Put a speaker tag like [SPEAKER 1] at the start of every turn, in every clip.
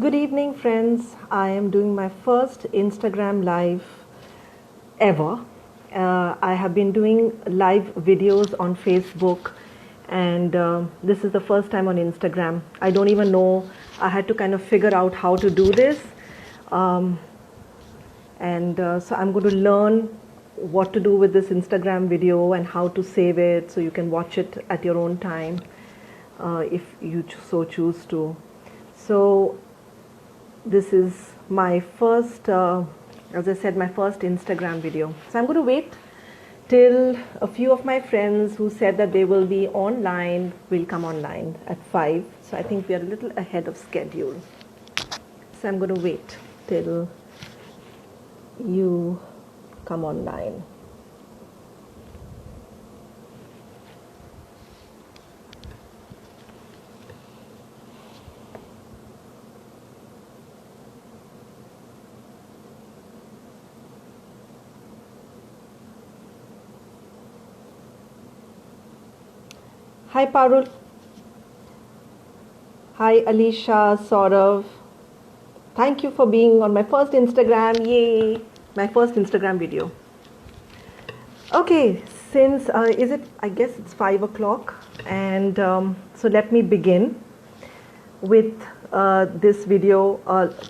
[SPEAKER 1] Good evening, friends. I am doing my first Instagram live ever. I have been doing live videos on Facebook, and this is the first time on Instagram. I don't even know, I had to kind of figure out how to do this. So I'm going to learn what to do with this Instagram video and how to save it so you can watch it at your own time if you so choose to. So this is my first, as I said, my first Instagram video. So I'm going to wait till a few of my friends who said that they will be online will come online at 5. So I think we are a little ahead of schedule. So I'm going to wait till you come online. Hi Parul. Hi Alicia, Saurav. Thank you for being on my first Instagram. Yay! My first Instagram video. Okay, since I guess it's 5 o'clock, and so let me begin with this video.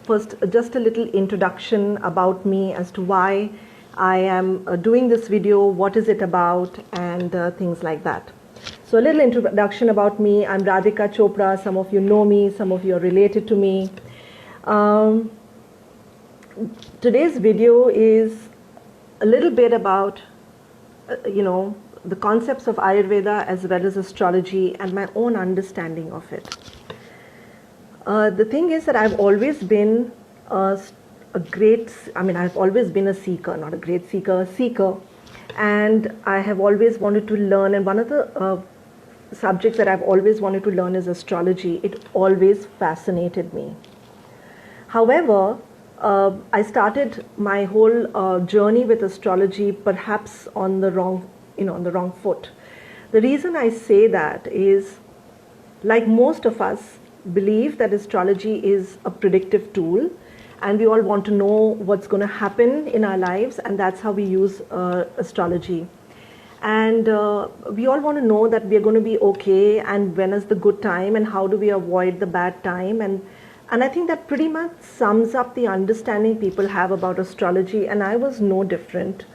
[SPEAKER 1] First, just a little introduction about me as to why I am doing this video, what is it about, and things like that. So a little introduction about me. I'm Radhika Chopra. Some of you know me, some of you are related to me. Today's video is a little bit about, the concepts of Ayurveda as well as astrology and my own understanding of it. The thing is that I've always been I've always been a seeker, not a great seeker, a seeker. And I have always wanted to learn, and one of the subjects that I've always wanted to learn is astrology. It always fascinated me. However, I started my whole journey with astrology perhaps on the wrong foot. The reason I say that is, like most of us believe that astrology is a predictive tool, and we all want to know what's going to happen in our lives, and that's how we use astrology. And we all want to know that we are going to be okay, and when is the good time, and how do we avoid the bad time. And I think that pretty much sums up the understanding people have about astrology, and I was no different.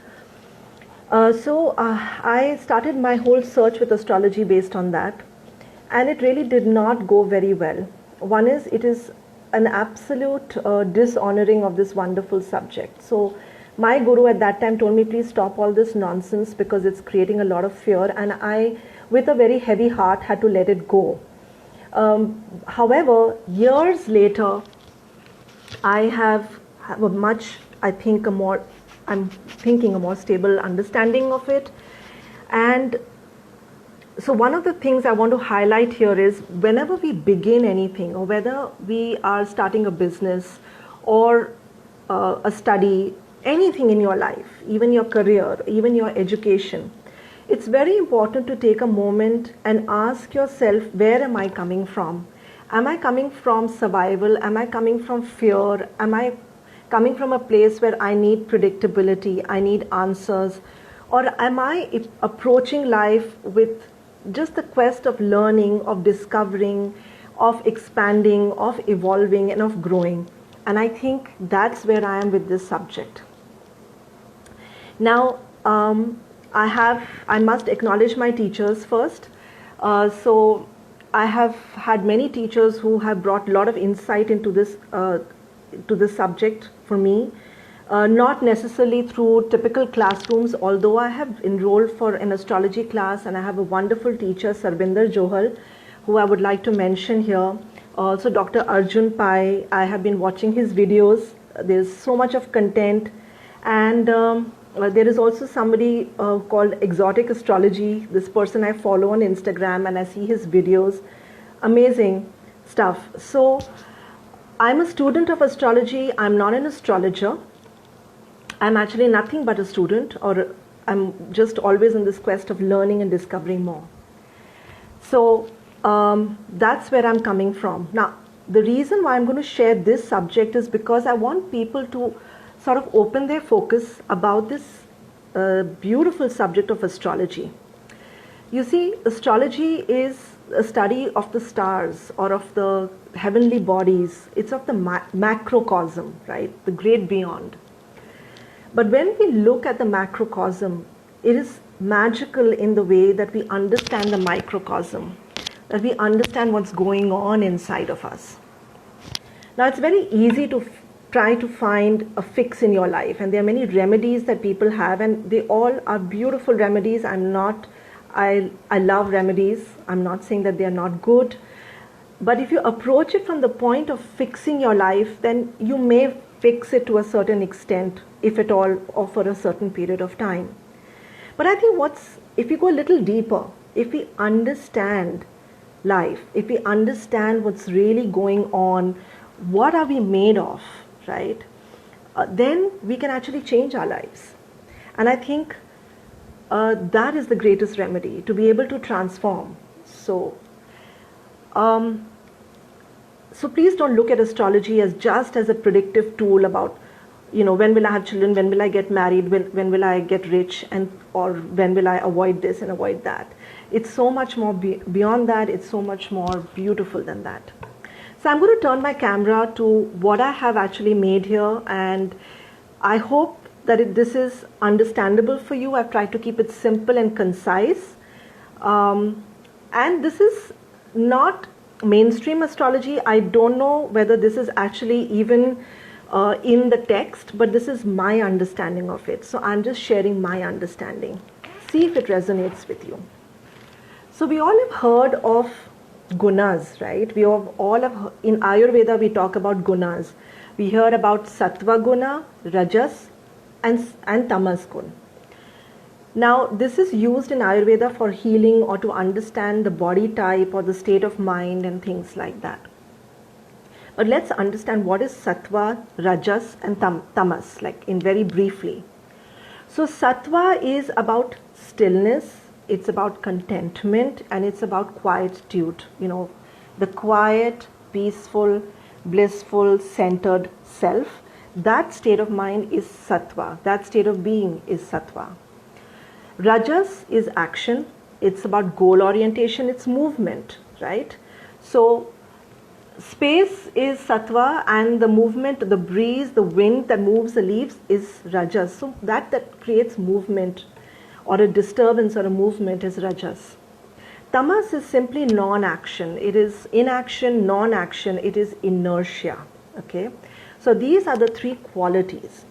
[SPEAKER 1] So I started my whole search with astrology based on that, and it really did not go very well. One is, it is an absolute dishonoring of this wonderful subject. So my guru at that time told me, please stop all this nonsense because it's creating a lot of fear, and I, with a very heavy heart, had to let it go. However, years later, I have a much, I'm thinking a more stable understanding of it. And so one of the things I want to highlight here is, whenever we begin anything, or whether we are starting a business or a study, anything in your life, even your career, even your education, it's very important to take a moment and ask yourself, where am I coming from? Am I coming from survival? Am I coming from fear? Am I coming from a place where I need predictability, I need answers? Or am I approaching life with just the quest of learning, of discovering, of expanding, of evolving, and of growing? And I think that's where I am with this subject. Now, I must acknowledge my teachers first. So I have had many teachers who have brought a lot of insight into this subject for me. Not necessarily through typical classrooms, although I have enrolled for an astrology class, and I have a wonderful teacher, Sarbinder Johal, who I would like to mention here. Also Dr. Arjun Pai, I have been watching his videos. There's so much of content, and there is also somebody called Exotic Astrology. This person I follow on Instagram, and I see his videos. Amazing stuff. So I'm a student of astrology. I'm not an astrologer. I'm actually nothing but a student, or I'm just always in this quest of learning and discovering more. So that's where I'm coming from. Now, the reason why I'm going to share this subject is because I want people to sort of open their focus about this beautiful subject of astrology. You see, astrology is a study of the stars or of the heavenly bodies. It's of the macrocosm, right? The great beyond. But when we look at the macrocosm, it is magical in the way that we understand the microcosm, that we understand what's going on inside of us. Now, it's very easy to try to find a fix in your life, and there are many remedies that people have, and they all are beautiful remedies. I love remedies. I'm not saying that they are not good. But if you approach it from the point of fixing your life, then you may fix it to a certain extent, if at all, or for a certain period of time. But I think if you go a little deeper, if we understand life, if we understand what's really going on, what are we made of, right? Then we can actually change our lives. And I think that is the greatest remedy, to be able to transform. So please don't look at astrology as just as a predictive tool about, when will I have children, when will I get married, when will I get rich, or when will I avoid this and avoid that. It's so much more beyond that. It's so much more beautiful than that. So I'm going to turn my camera to what I have actually made here, and I hope that this is understandable for you. I've tried to keep it simple and concise. And this is not mainstream astrology. I don't know whether this is actually even in the text, but this is my understanding of it. So I'm just sharing my understanding. See if it resonates with you. So we all have heard of gunas, right? In Ayurveda we talk about gunas. We hear about sattva guna, rajas, and tamas guna. Now, this is used in Ayurveda for healing or to understand the body type or the state of mind and things like that. But let's understand what is sattva, rajas, and tamas, like in very briefly. So sattva is about stillness, it's about contentment, and it's about quietude. The quiet, peaceful, blissful, centered self. That state of mind is sattva. That state of being is sattva. Rajas is action. It's about goal orientation. It's movement, right? So space is sattva, and the movement, the breeze, the wind that moves the leaves is rajas. So that creates movement, or a disturbance or a movement is rajas. Tamas is simply non-action. It is inaction, non-action. It is inertia. Okay. So these are the three qualities.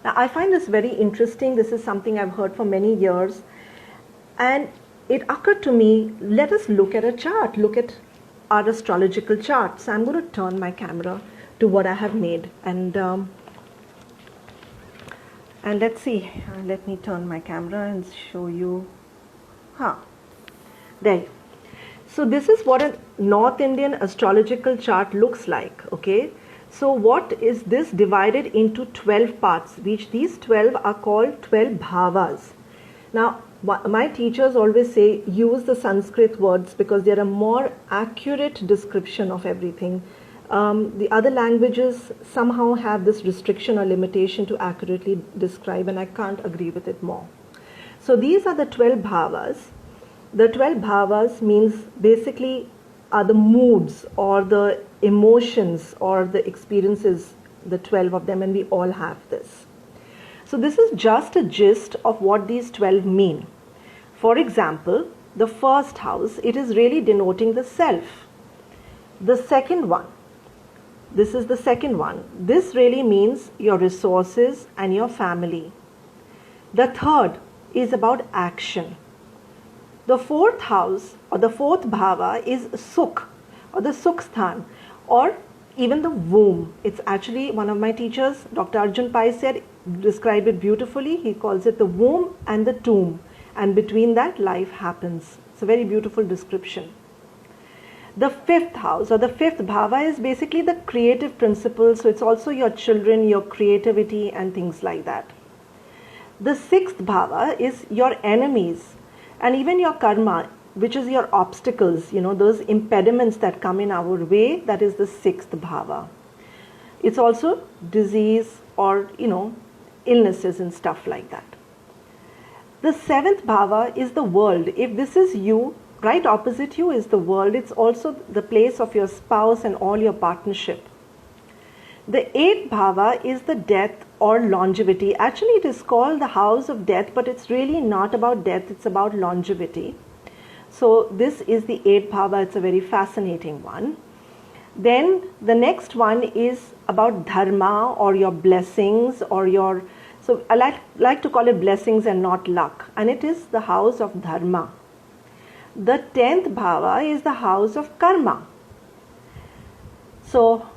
[SPEAKER 1] Now I find this very interesting. This is something I've heard for many years. And it occurred to me, let us look at a chart, look at our astrological chart. So I'm going to turn my camera to what I have made. And let's see, let me turn my camera and show you. There. So this is what a North Indian astrological chart looks like, okay? So what is this? Divided into 12 parts, which these 12 are called 12 bhavas. Now, my teachers always say use the Sanskrit words because they are a more accurate description of everything. The other languages somehow have this restriction or limitation to accurately describe, and I can't agree with it more. So these are the 12 bhavas. The 12 bhavas means basically are the moods or the emotions or the experiences, the 12 of them, and we all have this. So this is just a gist of what these 12 mean. For example, the first house, it is really denoting the self. The second one, this is the second one. This really means your resources and your family. The third is about action. The fourth house or the fourth bhava is Sukh or the Sukhsthan, or even the womb. It's actually, one of my teachers, Dr. Arjun Pai, described it beautifully. He calls it the womb and the tomb, and between that life happens. It's a very beautiful description. The fifth house or the fifth bhava is basically the creative principle. So it's also your children, your creativity and things like that. The sixth bhava is your enemies and even your karma. which is your obstacles, those impediments that come in our way, that is the 6th bhava. It's also disease or, illnesses and stuff like that. The 7th bhava is the world. If this is you, right opposite you is the world. It's also the place of your spouse and all your partnership. The 8th bhava is the death or longevity. Actually, it is called the house of death, but it's really not about death, it's about longevity. So this is the 8th bhava. It's a very fascinating one. Then the next one is about dharma or your blessings or your, so I like to call it blessings and not luck. And it is the house of dharma. The 10th bhava is the house of karma. So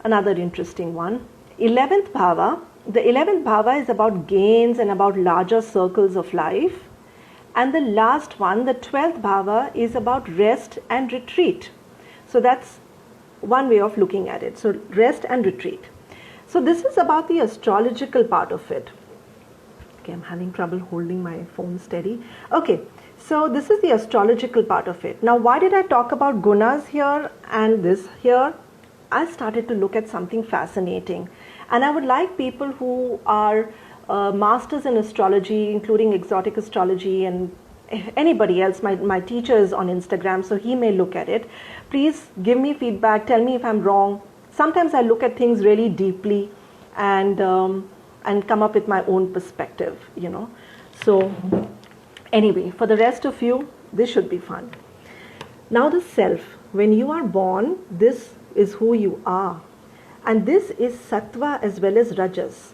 [SPEAKER 1] another interesting one. 11th bhava. The 11th bhava is about gains and about larger circles of life. And the last one, the 12th bhava, is about rest and retreat. So that's one way of looking at it. So rest and retreat. So this is about the astrological part of it. Okay, I'm having trouble holding my phone steady. Okay, so this is the astrological part of it. Now, why did I talk about gunas here and this here? I started to look at something fascinating. And I would like people who are masters in astrology, including exotic astrology, and anybody else, my teacher is on Instagram, so he may look at it. Please give me feedback, tell me if I'm wrong. Sometimes I look at things really deeply and come up with my own perspective, So anyway, for the rest of you, this should be fun. Now the self, when you are born, this is who you are. And this is sattva as well as rajas.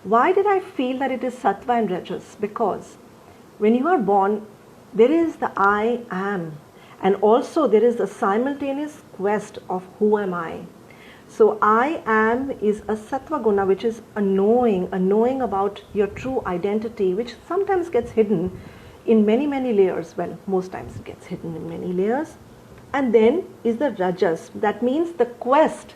[SPEAKER 1] Why did I feel that it is sattva and rajas? Because when you are born, there is the I am. And also there is the simultaneous quest of who am I. So I am is a sattva guna, which is a knowing about your true identity, which sometimes gets hidden in many, many layers. Well, most times it gets hidden in many layers. And then is the rajas. That means the quest,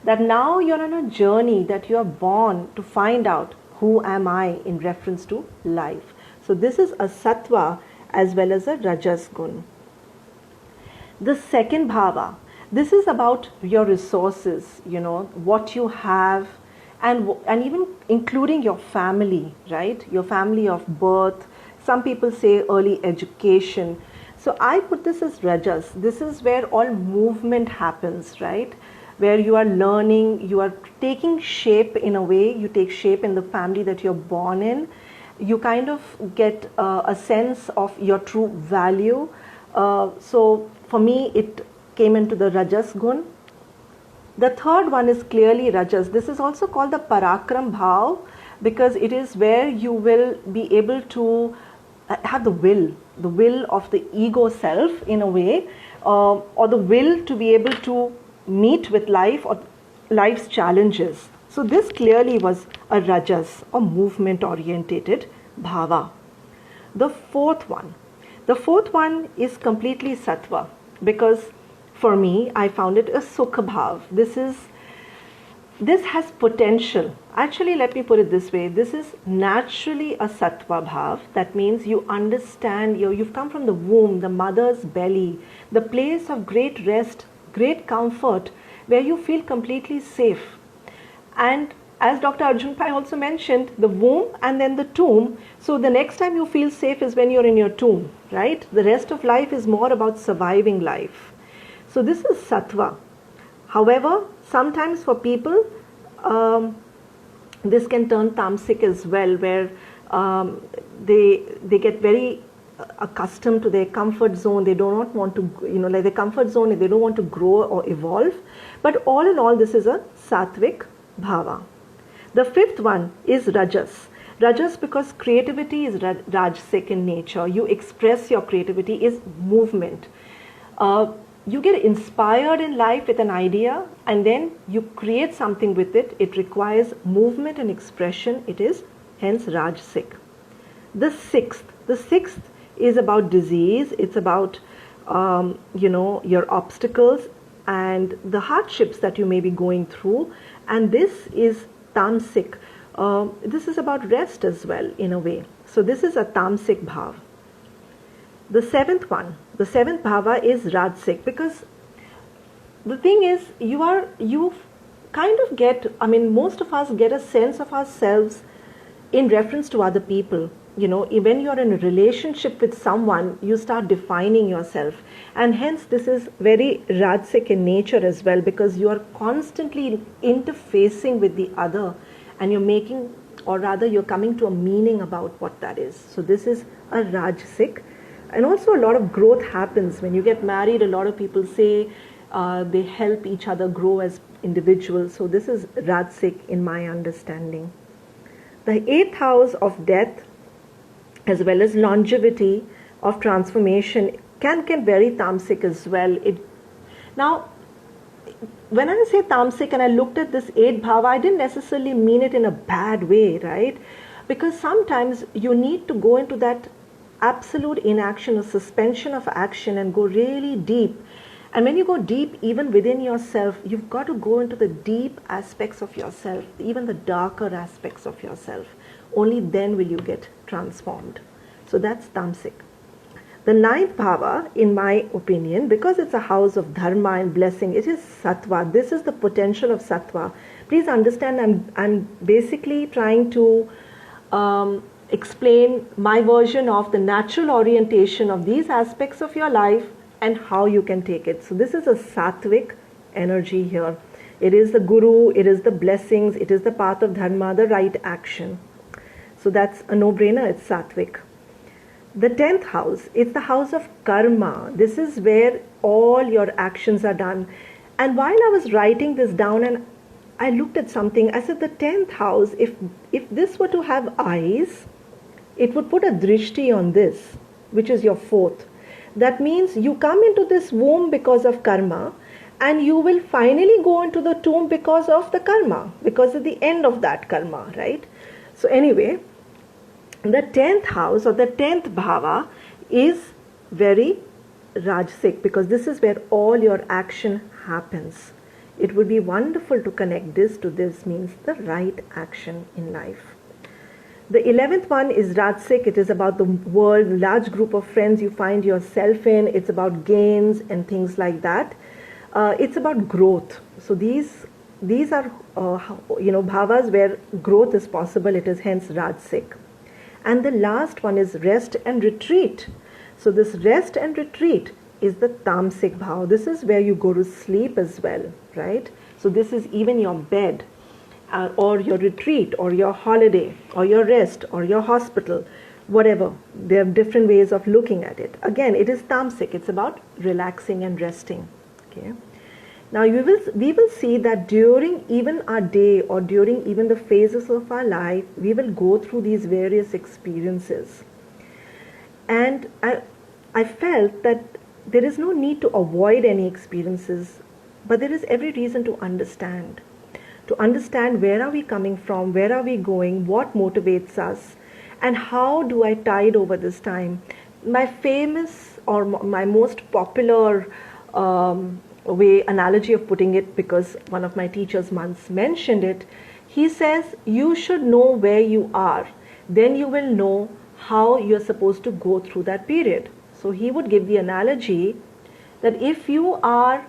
[SPEAKER 1] that now you're on a journey, that you are born to find out who am I in reference to life. So this is a sattva as well as a rajas gun. The second bhava, this is about your resources, what you have, and even including your family, right? Your family of birth. Some people say early education. So I put this as rajas. This is where all movement happens, right? Where you are learning, you are taking shape in a way, you take shape in the family that you're born in. You kind of get a sense of your true value. So for me, it came into the rajas gun. The third one is clearly rajas. This is also called the parakram bhav, because it is where you will be able to have the will of the ego self in a way, or the will to be able to meet with life or life's challenges. So this clearly was a rajas or movement orientated bhava. The fourth one is completely sattva, because for me, I found it a sukha bhav. This has potential. Actually, let me put it this way. This is naturally a sattva bhav. That means you understand, you've come from the womb, the mother's belly, the place of great rest, great comfort, where you feel completely safe. And as Dr. Arjun Pai also mentioned, the womb and then the tomb. So the next time you feel safe is when you're in your tomb, right? The rest of life is more about surviving life. So this is sattva. However, sometimes for people, this can turn tamasic as well, where they get very accustomed to their comfort zone. They do not want to, like their comfort zone, they don't want to grow or evolve. But all in all, this is a sattvic bhava. The fifth one is rajas. Rajas, because creativity is rajasic in nature. You express your creativity, is movement. You get inspired in life with an idea and then you create something with it. It requires movement and expression. It is hence rajasic. The sixth is about disease. It's about your obstacles and the hardships that you may be going through. And this is tamasic. This is about rest as well in a way. So this is a tamasic bhav. The seventh one, the seventh bhava is Rajasic, because the thing is, you kind of get, I mean, most of us get a sense of ourselves in reference to other people. You know, when you're in a relationship with someone, you start defining yourself. And hence, this is very Rajasic in nature as well, because you are constantly interfacing with the other, and you're making, or rather, you're coming to a meaning about what that is. So this is a Rajasic. And also a lot of growth happens. When you get married, a lot of people say they help each other grow as individuals. So this is Rajasic in my understanding. The eighth house of death, as well as longevity of transformation, can get very tamasic as well. Now, when I say tamasic and I looked at this 8 bhava, I didn't necessarily mean it in a bad way, right? Because sometimes you need to go into that absolute inaction or suspension of action and go really deep. And when you go deep, even within yourself, you've got to go into the deep aspects of yourself, even the darker aspects of yourself. Only then will you get transformed. So that's tamasic. The ninth bhava, in my opinion, because it's a house of dharma and blessing, it is sattva. This is the potential of sattva. Please understand, I'm basically trying to explain my version of the natural orientation of these aspects of your life and how you can take it. So this is a sattvic energy here. It is the guru, it is the blessings, it is the path of dharma, the right action. So that's a no-brainer, it's sattvic. The 10th house, it's the house of karma. This is where all your actions are done. And while I was writing this down and I looked at something, I said the 10th house, if this were to have eyes, it would put a drishti on this, which is your 4th. That means you come into this womb because of karma, and you will finally go into the tomb because of the karma, because of the end of that karma, right? So anyway, the 10th house or the 10th bhava is very Rajasic, because this is where all your action happens. It would be wonderful to connect this to this, means the right action in life. The 11th one is Rajasic. It is about the world, large group of friends you find yourself in. It's about gains and things like that. It's about growth. So these are bhavas where growth is possible. It is hence Rajasic. And the last one is rest and retreat. So this rest and retreat is the tamasic bhava. This is where you go to sleep as well, right? So this is even your bed, or your retreat, or your holiday, or your rest, or your hospital, whatever. There are different ways of looking at it. Again, it is tamasic. It's about relaxing and resting. Okay. Now we will see that during even our day, or during even the phases of our life, we will go through these various experiences. And I felt that there is no need to avoid any experiences, but there is every reason to understand. To understand where are we coming from, where are we going, what motivates us, and how do I tide over this time. My famous or my most popular analogy of putting it, because one of my teachers once mentioned it, he says you should know where you are, then you will know how you're supposed to go through that period. So he would give the analogy that if you are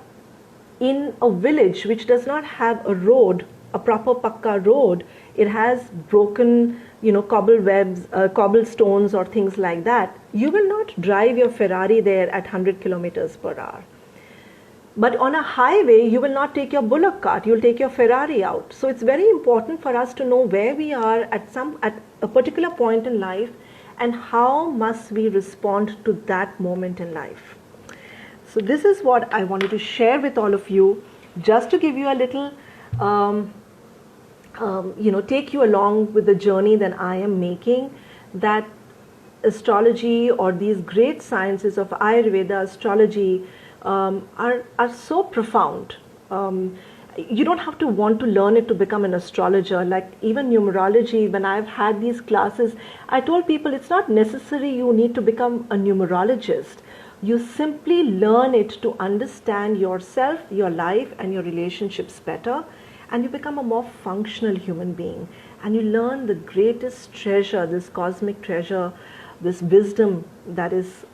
[SPEAKER 1] in a village which does not have a road, a proper pakka road, it has broken, cobblestones or things like that, you will not drive your Ferrari there at 100 kilometers per hour. But on a highway, you will not take your bullock cart, you'll take your Ferrari out. So it's very important for us to know where we are at a particular point in life, and how must we respond to that moment in life. So this is what I wanted to share with all of you, just to give you a little, take you along with the journey that I am making, that astrology or these great sciences of Ayurveda, astrology, are so profound. You don't have to want to learn it to become an astrologer. Like even numerology, when I've had these classes, I told people it's not necessary you need to become a numerologist. You simply learn it to understand yourself, your life, and your relationships better, and you become a more functional human being. And you learn the greatest treasure, this cosmic treasure, this wisdom that is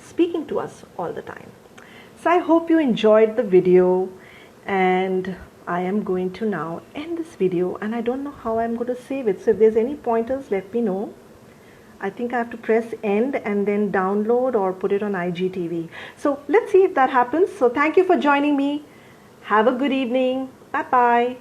[SPEAKER 1] speaking to us all the time. So I hope you enjoyed the video, and I am going to now end this video, and I don't know how I'm going to save it. So if there's any pointers, let me know. I think I have to press end and then download or put it on IGTV. So let's see if that happens. So thank you for joining me. Have a good evening. Bye-bye.